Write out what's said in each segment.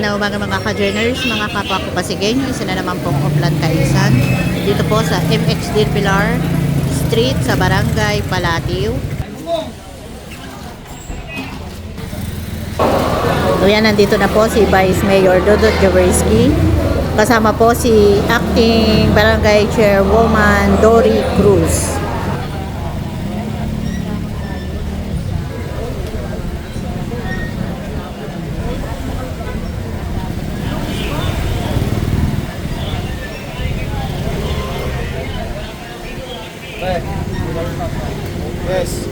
Magandang umaga mga ka-journers, mga kapwa ko Pasigueño. Isa na naman pong Oplan Kaisan. Dito po sa MX Dean Pilar Street sa Barangay Palatio. Ayan, nandito na po si Vice Mayor Dodot Jaworski. Kasama po si Acting Barangay Chairwoman Dory Cruz. Yes.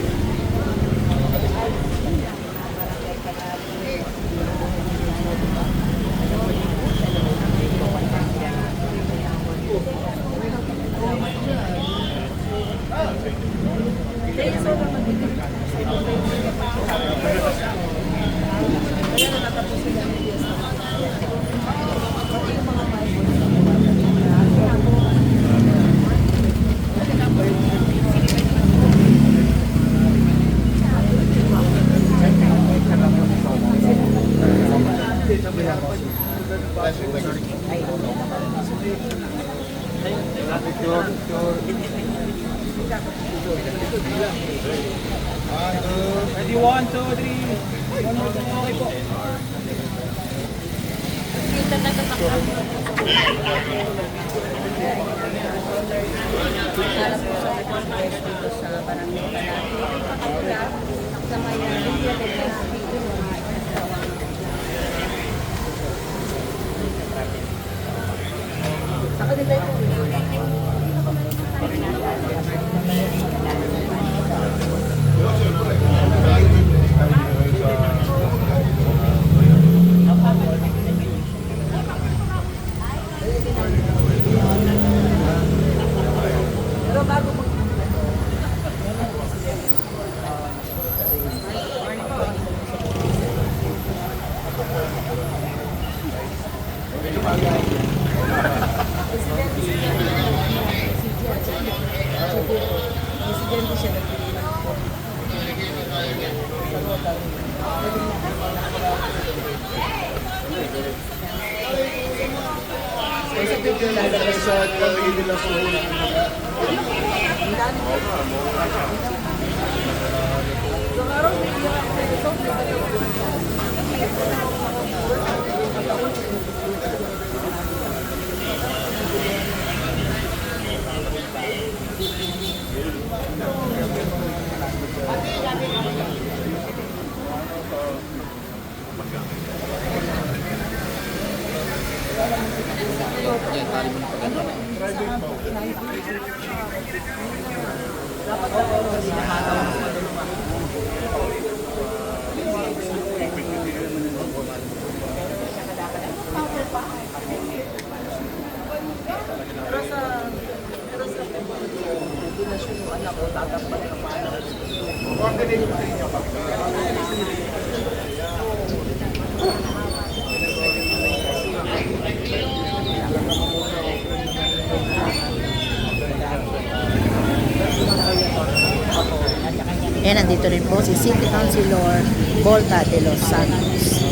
Ready, 1, 2, 3. One more time, okay po. Ayan, nandito rin po si City Councilor Volta de los Santos.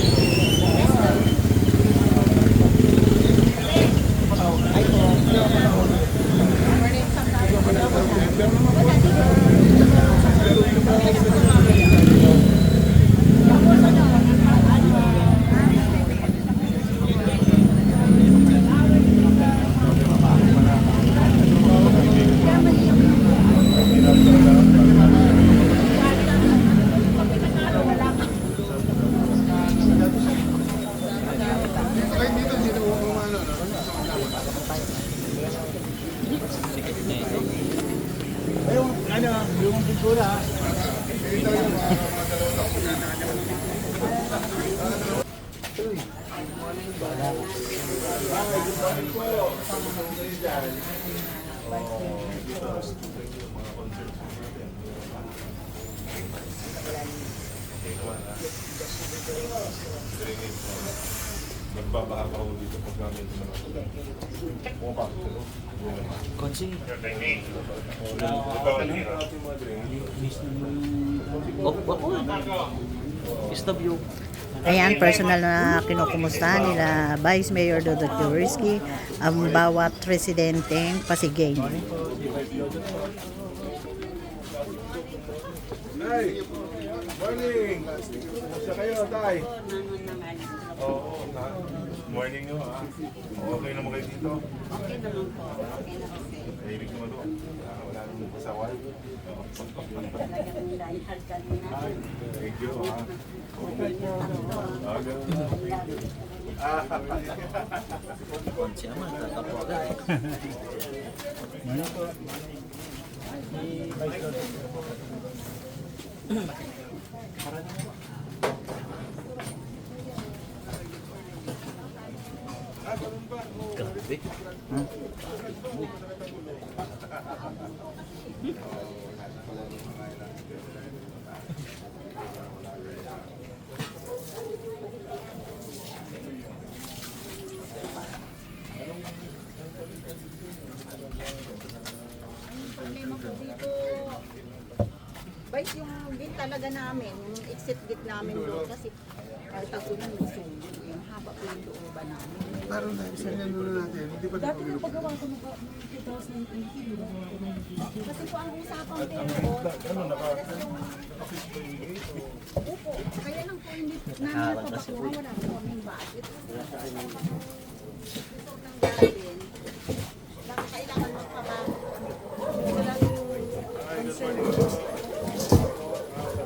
Yung pintura. Nagbabaha pa ako dito pag namin ito mga pumapasok sila. Konsi. Ito Ako. SW. Ayan, personal na kinukumusta nila Vice Mayor Dodot Jaworski ang bawat residenteng Pasigueño. Tay! Morning! Kumusta kayo, Tay? Oo, morning nyo ha. Okay naman kayo dito? Okay naman po. Okay na kasi. Ibig naman doon. Wala naman pasaway. Talagang dahil kanina. Thank you ha. Ganun na. Thank you. Problema po dito, Vice, yung gate talaga namin, yung exit gate namin doon kasi kahit tagunan gusto yung haba po yung looban namin. Pero naisalan muna natin. Hindi pa Dati nung paggawa ko ng 2018, kasi po ang usapan po doon, opo, kaya lang po hindi namin napapagawa, wala po kaming budget. Gusto ng garden, bakit kailangan magpabago? Ito lang yung concern.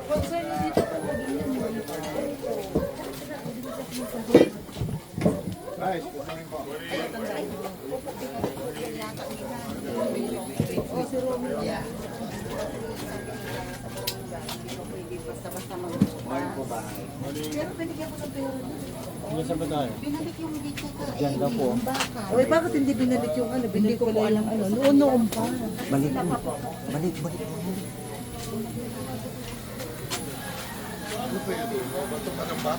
Concern nyo dito po, ganyan mo. Guys, kumain po. Oh, si Romeo. Yeah. Basta-basta magbuka. Pero binigyan ko ng pera. Binalik yung dito ka. Diyan ka po. Oy, bakit hindi binalik yung ano? Binalik ko pala yung ano. Noon pa. Balik. Ano pa yun? Bato pa ng ba?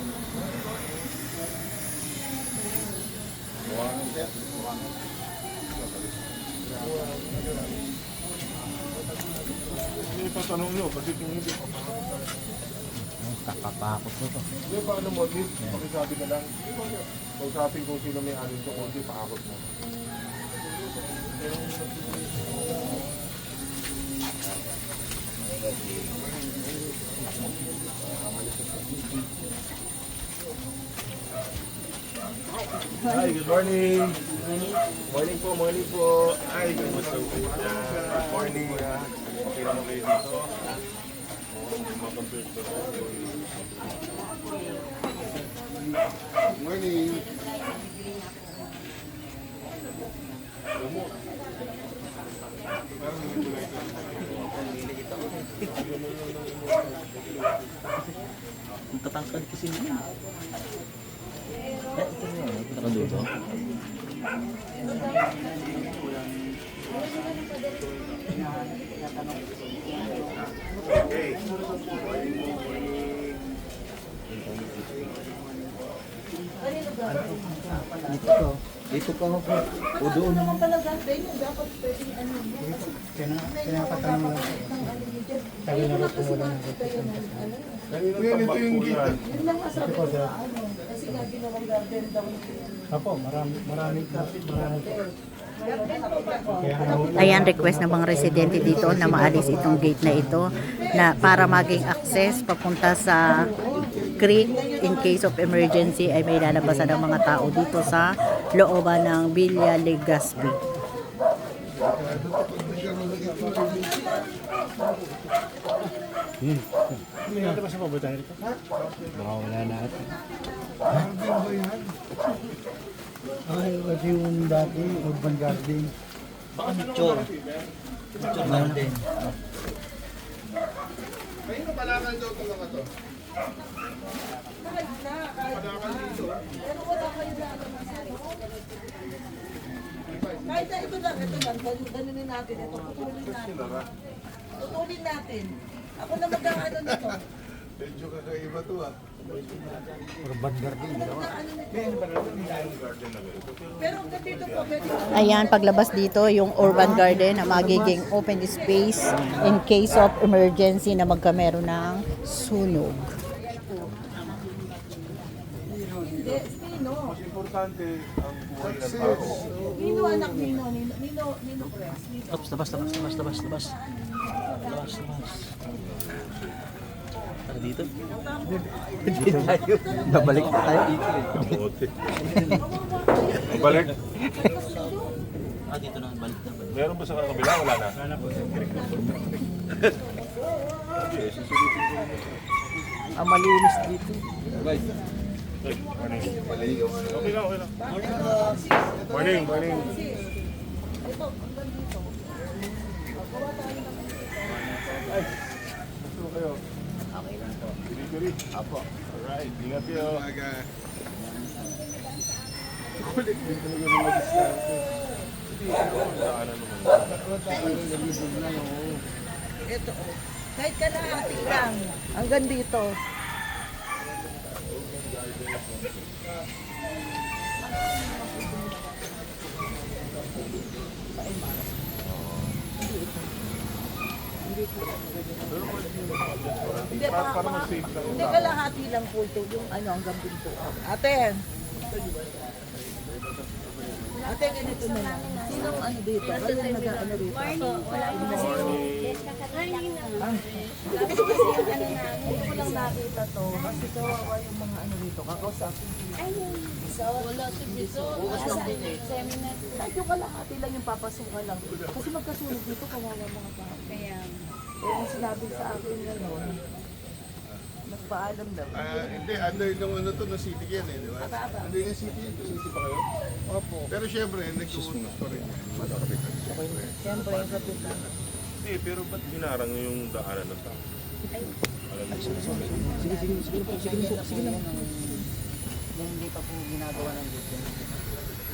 Hindi patanong nyo, kasi kung hindi Kakapakot ko to. Hindi, paano mo, at least, pakisabi ka lang. Pag-usapin kung sino may alin to, kung di, paakot mo. Hi, good morning. Morning po, morning po. Hi, good morning. Okay naman kayo dito. Morning. Ang tatangkad kasi niya. Ito na yun. Nakadulo. Okay. Dito ka ako. O doon naman. Pinapatanong lang. Sabi na rin po muna ng Kanina Kuya, ito yung gitna. Apo, maraming kapit, maraming Ayan, request ng mga residente dito na maalis itong gate na ito na para maging access papunta sa creek in case of emergency ay may lalabasan ng mga tao dito sa looban ng Villa Legazpi. Hindi natin pa sa pabutan nito. Baka wala na ito. Garden ba yan? Ay, kasi yung dati, urban garden. Baka mature. Mature na din. Kahit na ito lang, ganunin natin ito, putulin natin. Ako na mag-ano nito. Medyo kakaiba to ah. Urban garden. Pero dito po, pwede Ayan, paglabas dito yung urban garden na magiging open space in case of emergency na magkameron ng sunog. mas importante ang buhay ng tao. Nino anak, Nino press. Ops, labas. Tara dito. Hindi tayo. Babalik na tayo dito eh. Kamote. Balik. Dito na, balik na. Meron ba sa kabila? Wala na. Wala po. Malinis dito. Morning. Okay lang. Morning. Gusto kayo? Okay lang po. Delivery? Apo. Alright, ingat kayo. Kulit din talaga mga diskarte. Daanan naman. Ito, kahit kalahati lang. Hanggang dito. Hindi, Para mas-safe lang. Hindi kalahati lang po ito, yung ano hanggang pinto. Ate! Ate, ganito na lang. Sinong ano dito? Kayo nag-ano dito? Ito kasi yung ano namin. Hindi ko lang nakita to. Kasi kawawa yung mga ano dito. Kakausapin dito. Wala si Biso. Seminar. Kahit yung kalahati lang yung papasukan lang. Kasi magkasunod dito, kawawa mga tao. Kaya, Kaya yung sinabi sa akin gano'n, nagpaalam daw. Hindi, under yung ano to, na city yan di ba? Under yung city yan, city pa kayo? Opo. Pero syempre, nag-uusap pa rin yan. Malakapitan. Siyempre, yung kapitan. Hindi, pero ba't binarang yung daanan ng tao? Alam mo, Yung hindi pa po ginagawa ng dito.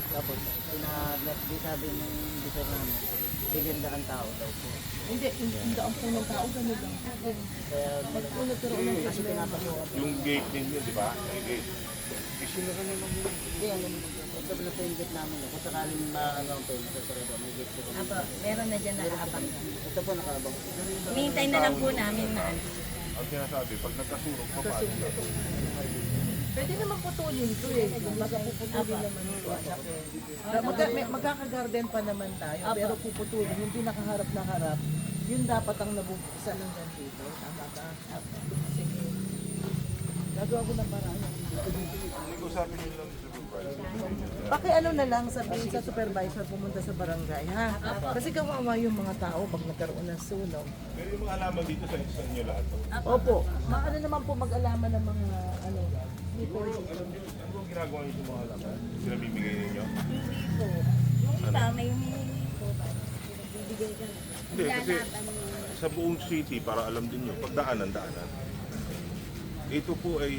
Tapos, di sabi ng dito namin, bigyan ang tao daw po. Hindi, hindi ang punong tao, gano'n lang. Kaya, Pag po nagkaroon ng kasi pinapasukan. yung gate ninyo, di ba? May gate. Isinara nyo lang yun. Hindi, alam mo, ito na po yung gate namin. Kung sakaling maano ang pwede, masasarado, may gate po. Apo, meron na dyan nakaabang. Ito po nakabang. Hintay na lang po namin na. Ang sinasabi, pag nagkasurog, papaano? Pwede naman putulin to eh. Magpuputulin naman ito. Magkakagarden pa naman tayo, pero puputulin. Yung pinakaharap na harap, yun dapat ang nabubuksan ng dito. Tama ba? Sige. Gagawa ko ng paraan. Hindi ko sabi nyo lang sa supervisor. Pakiano na lang sabihin sa supervisor pumunta sa barangay, ha? Kasi kawawa yung mga tao pag nagkaroon ng sunog. Pero yung mga alaman dito sa inyo lahat. Opo, maano naman po mag-alaman ng mga ano, people. Ano bang ginagawa nyo sa mga alaman? Sinabibigay ninyo? Hindi po. Yung iba, may humihingi po. Bibigay ka. Hindi, kasi sa buong city, para alam din nyo, pag daanan. Ito po ay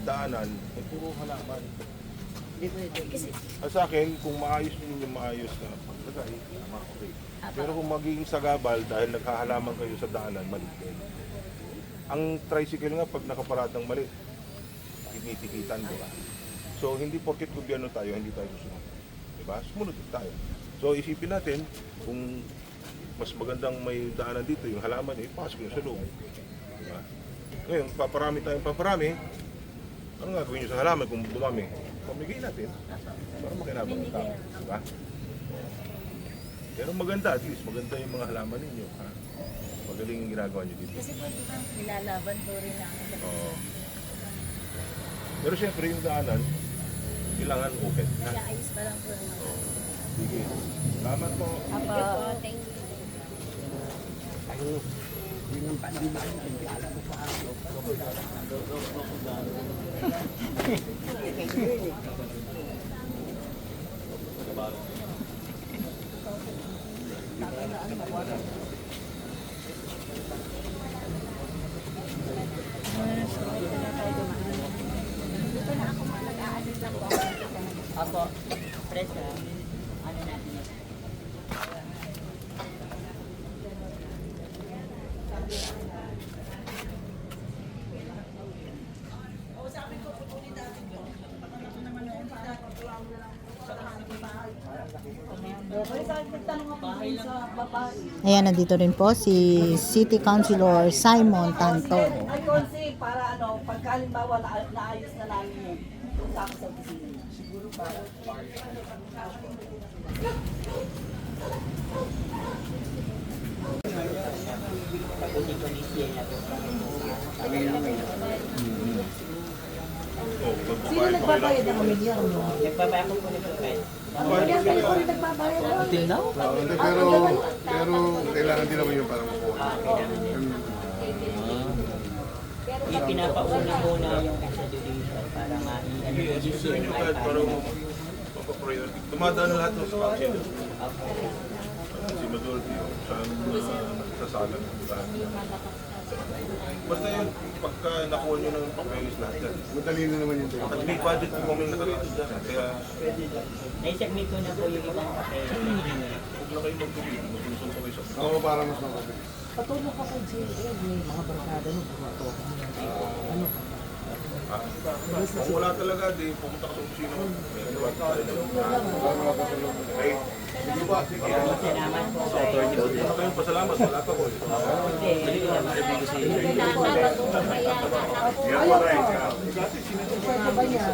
daanan, ay puro halaman. Hindi pwede. At sa akin, kung maayos ninyo maayos na paglagay, okay. Pero kung magiging sagabal dahil naghahalaman kayo sa daanan, mali din. Ang tricycle nga, pag nakaparadang mali, tinitikitan, di ba? So, hindi porket gobyerno tayo, hindi tayo susunod. Di ba? Sumunod din tayo. So, isipin natin, kung mas magandang may daanan dito, yung halaman, ipasok nyo sa loob. Di ba? Ngayon, paparami, ano nga gawin nyo sa halaman kung dumami? Pamigay natin para makinabang ang tao. Diba? Pero maganda, at least maganda yung mga halaman ninyo. Ha? Magaling yung ginagawa nyo dito. Kasi po, diba, nilalaban po rin namin. Oo. Pero siyempre yung daanan, kailangan open. Ha? Nag-aayos pa lang po. Sige. Salamat po. Apo, thank you. Apo, presa, ano natin yun? Ayan, nandito rin po si City Councilor Simon Tanto. Ayun, para ano, pagka halimbawa naayos na namin yun, punta ako sa opisina. Sino nagbabayad ng milyar mo? Until now? Pero kailangan din naman yung parang makuha. Pinapauna muna yung extradition para Sige nyo kahit parang mapapriority. Dumadaan na lahat ng council. Si Madolfi, saan sasalan. Basta yun, pagka nakuha nyo ng papeles lahat yan. Madali na naman yung At may budget po kami nakatapos dyan. Kaya na-submit ko na po yung ibang papel. huwag na kayo magpipili. Magpulusong po kayo sa ako para mas makapit. Patulong ka kay JL, may mga barkada mo, bumato. Ano ka? Kung wala talaga, di pumunta ka sa opisina mo. Okay. Sige ba? Sige. Salamat po sa Hindi na kayong pasalamat. Wala ka po. Pwede ba niya?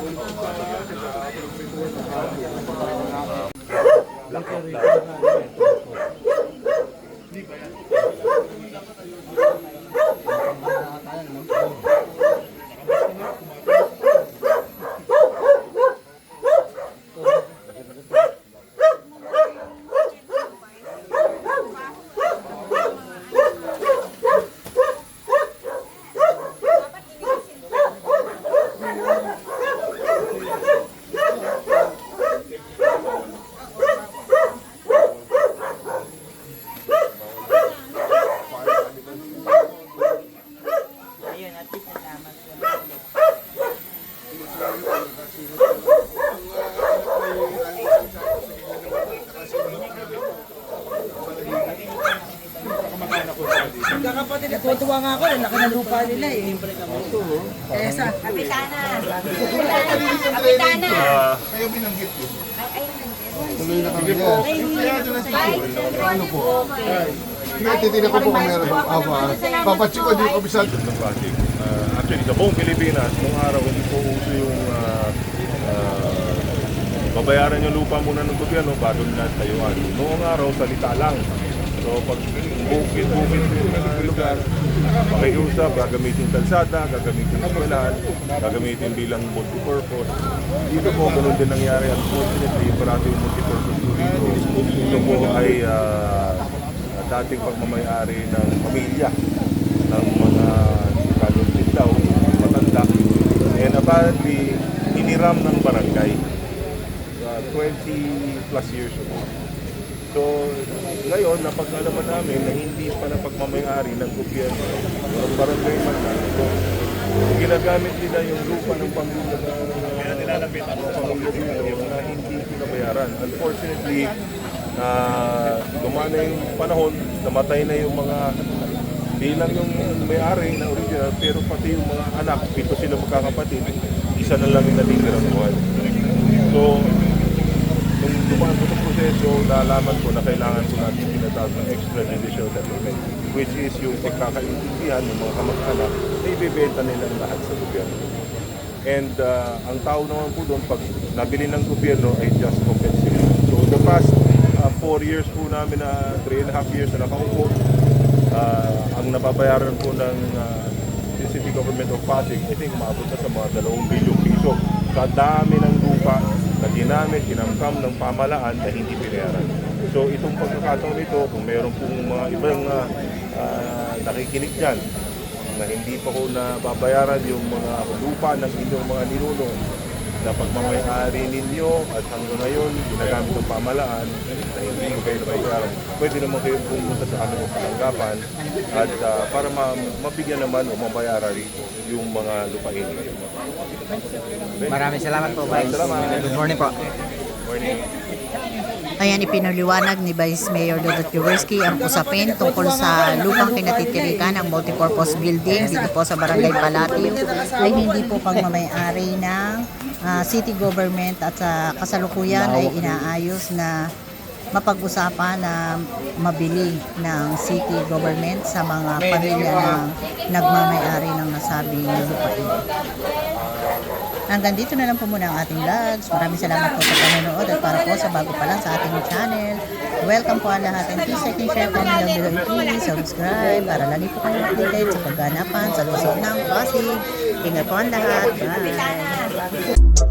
ayun, at least nalaman ko. Kakapatid, natutuwa nga ako, laki ng lupa nila eh. Eh, sa... Kapitana. Kapitana. Kayo binanggit ko. Ay, Tuloy na kami yan. ano po? Titignan ko po kung meron ng aba. Papacheck ko din yung kabisado. ng project. Actually, sa buong Pilipinas, nung araw hindi po uso yung babayaran yung lupa muna ng gobyerno bago nila tayuan. Noong araw, salita lang. So, pag bukid yung lugar, pakiusap, gagamitin kalsada, gagamitin eskwelahan, gagamitin bilang multipurpose. Dito po, ganun din nangyari. Unfortunately, parati yung multipurpose po dito. Ito po ay dating pagmamayari ng pamilya ng mga kalong tindaw, matanda. And apparently, hiniram ng barangay 20 plus years ago. So, ngayon, napag-alaman namin na hindi pa na pagmamayari ng gobyerno ng barangay man lang. So, ginagamit nila yung lupa ng pamilya na hindi pinabayaran. Unfortunately, dumana yung panahon, namatay na yung mga hindi lang yung may-ari na original, pero pati yung mga anak, 7 sila magkakapatid, isa na lang yung natitirang buhay. So, nung dumaan ko sa proseso, nalaman ko na kailangan ko natin tinatawag ng extrajudicial settlement, which is yung pagkakaintindihan ng mga kamag-anak na ibibenta nila lahat sa gobyerno. And ang tao naman po doon, pag nabili ng gobyerno ay just compensation. So the past 4 years po namin na 3.5 years na nakaupo, ang nababayaran po ng City Government of Pasig, I think umabot na sa mga 2 bilyong piso. Sa dami ng lupa na ginamit, kinamkam ng pamalaan na hindi pinayaran. So itong pagkakataon nito, kung meron pong mga ibang nakikinig dyan, na hindi pa ko nababayaran yung mga lupa ng inyong mga ninuno na pagmamayari ninyo at hanggang ngayon ginagamit ng pamalaan na hindi ko kayo nabayaran. Pwede naman kayo pumunta sa aming palanggapan at para mabigyan naman o mabayaran yung mga lupain ninyo. Maraming salamat po, Vice. Salamat. Good morning po. Morning. Ayan, ipinaliwanag ni Vice Mayor Dodot Jaworski ang usapin tungkol sa lupang kinatitirikan ng multipurpose building dito po sa Barangay Palatio ay hindi po pagmamayari ng city government at sa kasalukuyan ay inaayos na mapag-usapan na mabili ng city government sa mga pamilya na nagmamayari ng nasabing lupain. Hanggang dito na lang po muna ang ating vlogs. Maraming salamat po sa panonood at para po sa bago pa lang sa ating channel. Welcome po ang lahat and please like and share, comment down below and please subscribe para lagi po kayong updated sa pagganapan sa Luzon ng Pasig. Ingat po ang lahat. Bye!